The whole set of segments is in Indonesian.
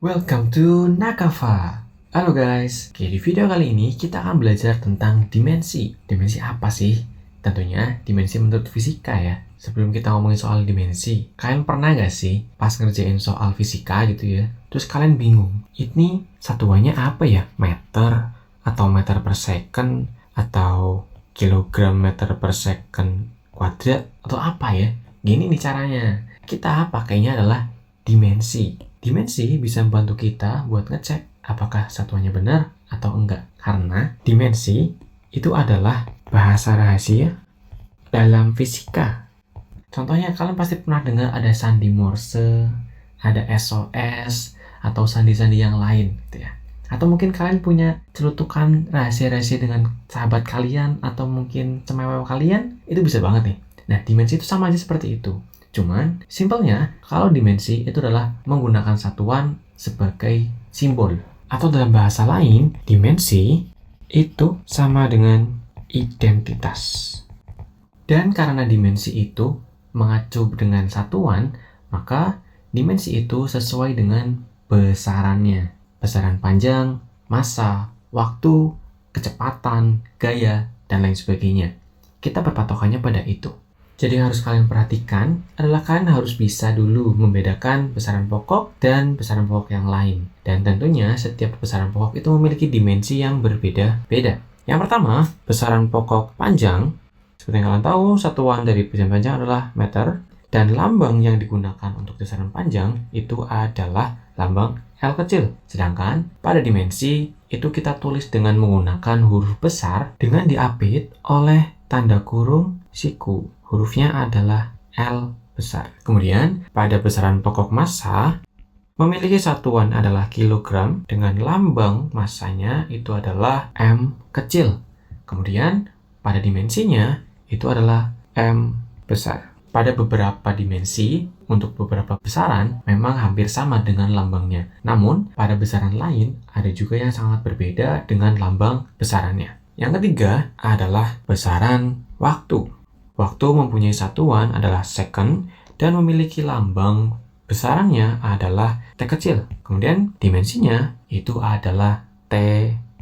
Welcome to Nakava. Halo guys, di video kali ini kita akan belajar tentang dimensi. Dimensi apa sih? Tentunya dimensi menurut fisika ya. Sebelum kita ngomongin soal dimensi, kalian pernah gak sih pas ngerjain soal fisika gitu ya, terus kalian bingung, ini satuannya apa ya? Meter, atau meter per second, atau kilogram meter per second kuadrat, atau apa ya? Gini nih caranya, kita pakainya adalah dimensi. Dimensi bisa membantu kita buat ngecek apakah satuannya benar atau enggak. Karena dimensi itu adalah bahasa rahasia dalam fisika. Contohnya kalian pasti pernah dengar ada sandi Morse, ada SOS, atau sandi-sandi yang lain gitu ya. Atau mungkin kalian punya celutukan rahasia-rahasia dengan sahabat kalian atau mungkin cemewek kalian, itu bisa banget nih. Nah, dimensi itu sama aja seperti itu. Cuman, simpelnya, kalau dimensi itu adalah menggunakan satuan sebagai simbol. Atau dalam bahasa lain, dimensi itu sama dengan identitas. Dan karena dimensi itu mengacu dengan satuan, maka dimensi itu sesuai dengan besarannya. Besaran panjang, massa, waktu, kecepatan, gaya, dan lain sebagainya. Kita berpatokannya pada itu. Jadi yang harus kalian perhatikan adalah kalian harus bisa dulu membedakan besaran pokok dan besaran pokok yang lain. Dan tentunya setiap besaran pokok itu memiliki dimensi yang berbeda-beda. Yang pertama, besaran pokok panjang. Seperti yang kalian tahu, satuan dari besaran panjang adalah meter. Dan lambang yang digunakan untuk besaran panjang itu adalah lambang L kecil. Sedangkan pada dimensi itu kita tulis dengan menggunakan huruf besar dengan diapit oleh tanda kurung siku. Hurufnya adalah L besar. Kemudian pada besaran pokok massa memiliki satuan adalah kilogram dengan lambang massanya itu adalah M kecil. Kemudian pada dimensinya itu adalah M besar. Pada beberapa dimensi, untuk beberapa besaran, memang hampir sama dengan lambangnya. Namun, pada besaran lain, ada juga yang sangat berbeda dengan lambang besarannya. Yang ketiga adalah besaran waktu. Waktu mempunyai satuan adalah second dan memiliki lambang besarannya adalah T kecil. Kemudian, dimensinya itu adalah T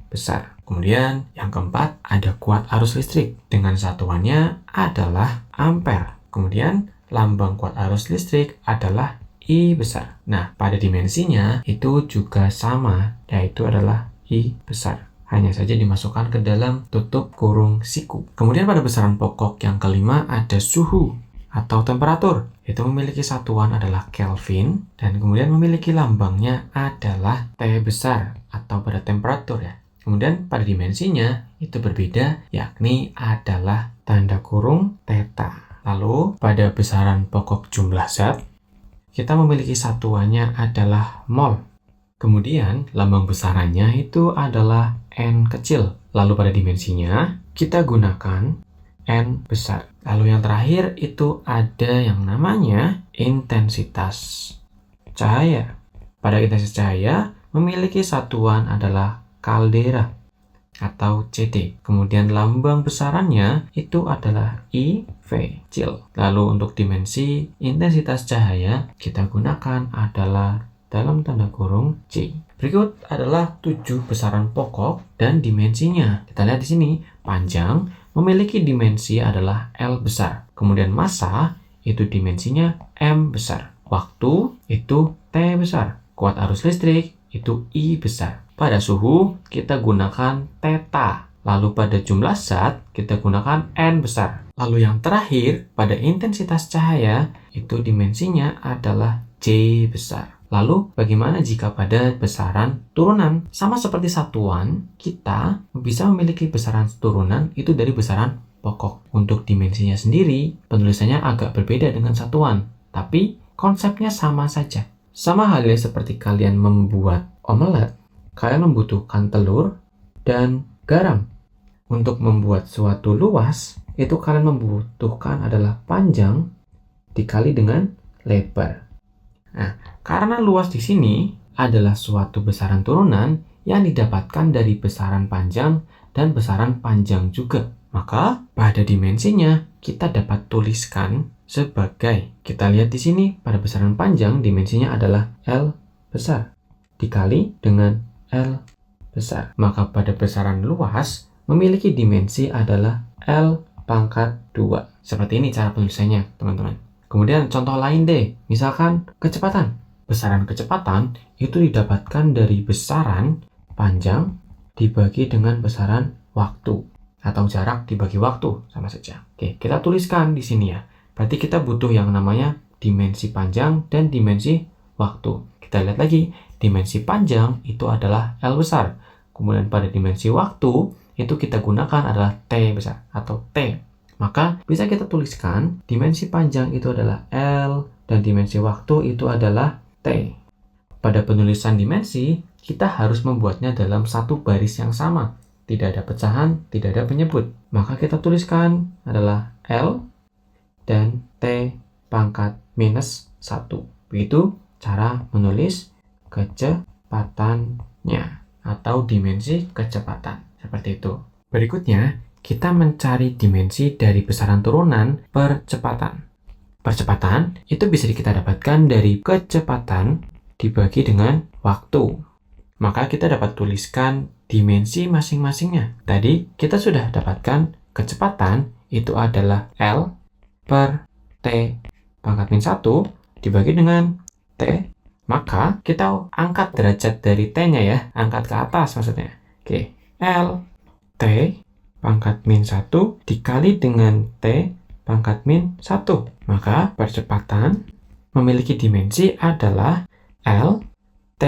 besar. Kemudian, yang keempat ada kuat arus listrik. Dengan satuannya adalah ampere. Kemudian, lambang kuat arus listrik adalah I besar. Nah, pada dimensinya itu juga sama, yaitu adalah I besar. Hanya saja dimasukkan ke dalam tutup kurung siku. Kemudian pada besaran pokok yang kelima ada suhu atau temperatur. Itu memiliki satuan adalah Kelvin, dan kemudian memiliki lambangnya adalah T besar atau pada temperatur ya. Kemudian pada dimensinya itu berbeda, yakni adalah tanda kurung theta. Lalu, pada besaran pokok jumlah zat, kita memiliki satuannya adalah mol. Kemudian, lambang besarannya itu adalah N kecil. Lalu pada dimensinya, kita gunakan N besar. Lalu yang terakhir itu ada yang namanya intensitas cahaya. Pada intensitas cahaya, memiliki satuan adalah kaldera atau CD. Kemudian lambang besarannya itu adalah IV kecil. Lalu untuk dimensi intensitas cahaya kita gunakan adalah dalam tanda kurung C. Berikut adalah 7 besaran pokok dan dimensinya. Kita lihat di sini, panjang memiliki dimensi adalah L besar. Kemudian massa itu dimensinya M besar. Waktu itu T besar. Kuat arus listrik itu I besar. Pada suhu, kita gunakan theta. Lalu pada jumlah zat, kita gunakan N besar. Lalu yang terakhir, pada intensitas cahaya, itu dimensinya adalah J besar. Lalu, bagaimana jika pada besaran turunan? Sama seperti satuan, kita bisa memiliki besaran turunan itu dari besaran pokok. Untuk dimensinya sendiri, penulisannya agak berbeda dengan satuan. Tapi, konsepnya sama saja. Sama halnya seperti kalian membuat omelet, kalian membutuhkan telur dan garam. Untuk membuat suatu luas, itu kalian membutuhkan adalah panjang dikali dengan lebar. Nah, karena luas di sini adalah suatu besaran turunan yang didapatkan dari besaran panjang dan besaran panjang juga. Maka pada dimensinya kita dapat tuliskan sebagai, kita lihat di sini pada besaran panjang dimensinya adalah L besar. dikali dengan L besar. Maka pada besaran luas memiliki dimensi adalah L pangkat 2. Seperti ini cara penulisannya, teman-teman. Kemudian contoh lain deh, misalkan kecepatan. Besaran kecepatan itu didapatkan dari besaran panjang dibagi dengan besaran waktu. Atau jarak dibagi waktu, sama saja. Oke, kita tuliskan di sini ya. Berarti kita butuh yang namanya dimensi panjang dan dimensi waktu. Kita lihat lagi, dimensi panjang itu adalah L besar. Kemudian pada dimensi waktu, itu kita gunakan adalah T besar atau T. Maka bisa kita tuliskan dimensi panjang itu adalah L dan dimensi waktu itu adalah T. Pada penulisan dimensi, kita harus membuatnya dalam satu baris yang sama. Tidak ada pecahan, tidak ada penyebut. Maka kita tuliskan adalah L dan T pangkat minus 1. Begitu cara menulis kecepatannya atau dimensi kecepatan. Seperti itu. Berikutnya, kita mencari dimensi dari besaran turunan percepatan. Percepatan itu bisa kita dapatkan dari kecepatan dibagi dengan waktu. Maka kita dapat tuliskan dimensi masing-masingnya. Tadi kita sudah dapatkan kecepatan itu adalah L per T pangkat min 1 dibagi dengan T. Maka kita angkat derajat dari T-nya ya. Angkat ke atas maksudnya. Oke. L T pangkat min 1 dikali dengan T pangkat min 1. Maka percepatan memiliki dimensi adalah L T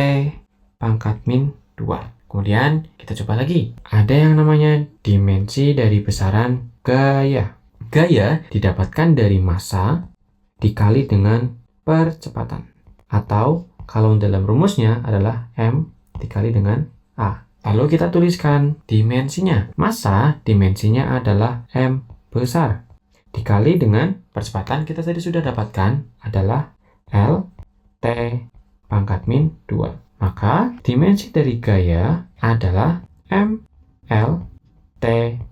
pangkat min 2. Kemudian kita coba lagi. Ada yang namanya dimensi dari besaran gaya. Gaya didapatkan dari massa dikali dengan percepatan. Atau kalau dalam rumusnya adalah M dikali dengan A. Lalu kita tuliskan dimensinya. Massa dimensinya adalah M besar. Dikali dengan percepatan kita tadi sudah dapatkan adalah L T pangkat min 2. Maka dimensi dari gaya adalah M L T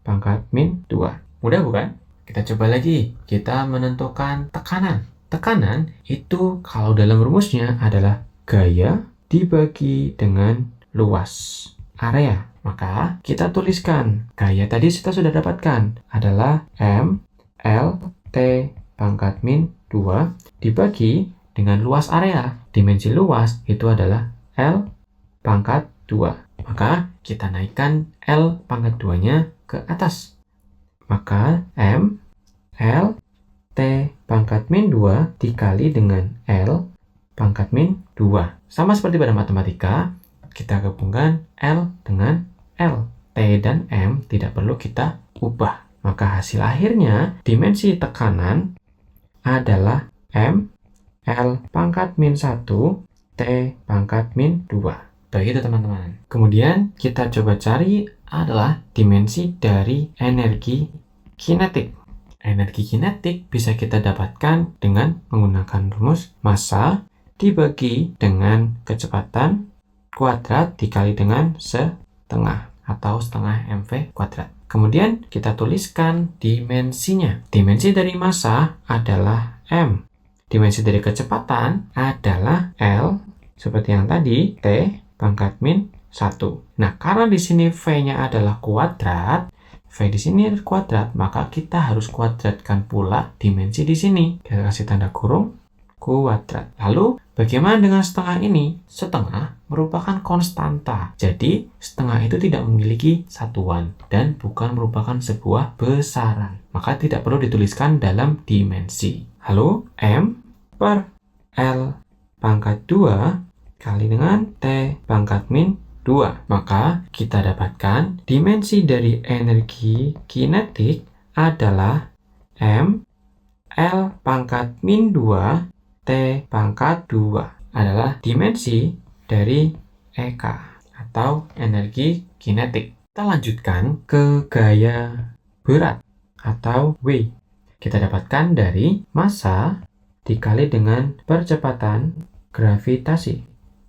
pangkat min 2. Mudah bukan? Kita coba lagi. Kita menentukan tekanan. Tekanan itu kalau dalam rumusnya adalah gaya dibagi dengan luas area. Maka kita tuliskan gaya tadi kita sudah dapatkan adalah M L T pangkat min 2 dibagi dengan luas area. Dimensi luas itu adalah L pangkat 2. Maka kita naikkan L pangkat 2-nya ke atas. Maka M L T pangkat min 2 dikali dengan L pangkat min 2. Sama seperti pada matematika, kita gabungkan L dengan L. T dan M tidak perlu kita ubah. Maka hasil akhirnya dimensi tekanan adalah M L pangkat min 1 T pangkat min 2. Begitu teman-teman. Kemudian kita coba cari adalah dimensi dari energi kinetik. Energi kinetik bisa kita dapatkan dengan menggunakan rumus massa dibagi dengan kecepatan kuadrat dikali dengan setengah atau setengah mv kuadrat. Kemudian kita tuliskan dimensinya. Dimensi dari massa adalah M. Dimensi dari kecepatan adalah L, seperti yang tadi, T pangkat min 1. Nah, karena di sini V-nya adalah kuadrat, V di sini kuadrat, maka kita harus kuadratkan pula dimensi di sini. Kita kasih tanda kurung, kuadrat. Lalu, bagaimana dengan setengah ini? Setengah merupakan konstanta. Jadi, setengah itu tidak memiliki satuan dan bukan merupakan sebuah besaran. Maka tidak perlu dituliskan dalam dimensi. Lalu, M per L pangkat 2 kali dengan T pangkat min 2. Maka kita dapatkan dimensi dari energi kinetik adalah M L pangkat min 2 T pangkat 2 adalah dimensi dari EK atau energi kinetik. Kita lanjutkan ke gaya berat atau W. Kita dapatkan dari massa dikali dengan percepatan gravitasi.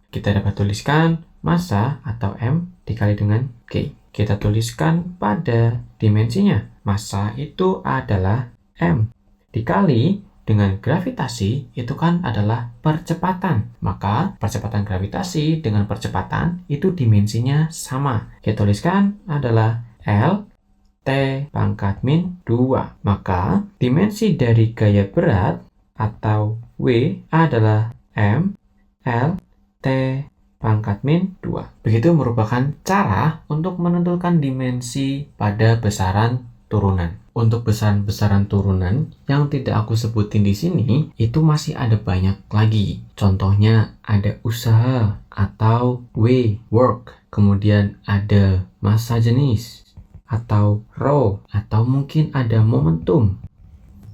Kita dapat tuliskan massa atau M dikali dengan G. Kita tuliskan pada dimensinya. Massa itu adalah M dikali dengan gravitasi itu kan adalah percepatan. Maka percepatan gravitasi dengan percepatan itu dimensinya sama. Kita tuliskan adalah L T pangkat min 2. Maka dimensi dari gaya berat atau W adalah M L T pangkat min 2. Begitu merupakan cara untuk menentukan dimensi pada besaran turunan. Untuk besaran-besaran turunan yang tidak aku sebutin di sini, itu masih ada banyak lagi. Contohnya ada usaha atau W, work. Kemudian ada massa jenis atau rho, atau mungkin ada momentum.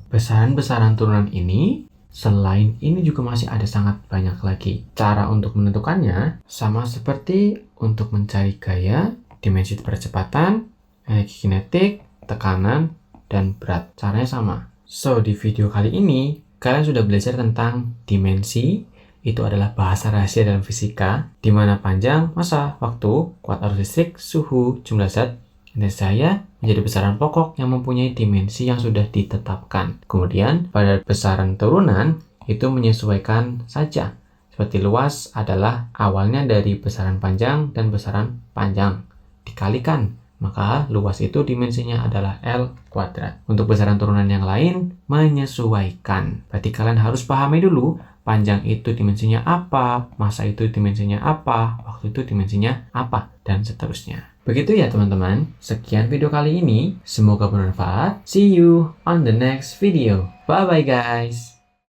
Besaran-besaran turunan ini, selain ini juga masih ada sangat banyak lagi. Cara untuk menentukannya sama seperti untuk mencari gaya, dimensi percepatan, energi kinetik, tekanan, dan berat. Caranya sama. So, di video kali ini, kalian sudah belajar tentang dimensi. Itu adalah bahasa rahasia dalam fisika, di mana panjang, massa, waktu, kuat arus listrik, suhu, jumlah zat, dan cahaya menjadi besaran pokok yang mempunyai dimensi yang sudah ditetapkan. Kemudian, pada besaran turunan, itu menyesuaikan saja. Seperti luas adalah awalnya dari besaran panjang dan besaran panjang. Dikalikan. Maka luas itu dimensinya adalah L kuadrat. Untuk besaran turunan yang lain, menyesuaikan. Berarti kalian harus pahami dulu, panjang itu dimensinya apa, massa itu dimensinya apa, waktu itu dimensinya apa, dan seterusnya. Begitu ya teman-teman. Sekian video kali ini. Semoga bermanfaat. See you on the next video. Bye-bye guys.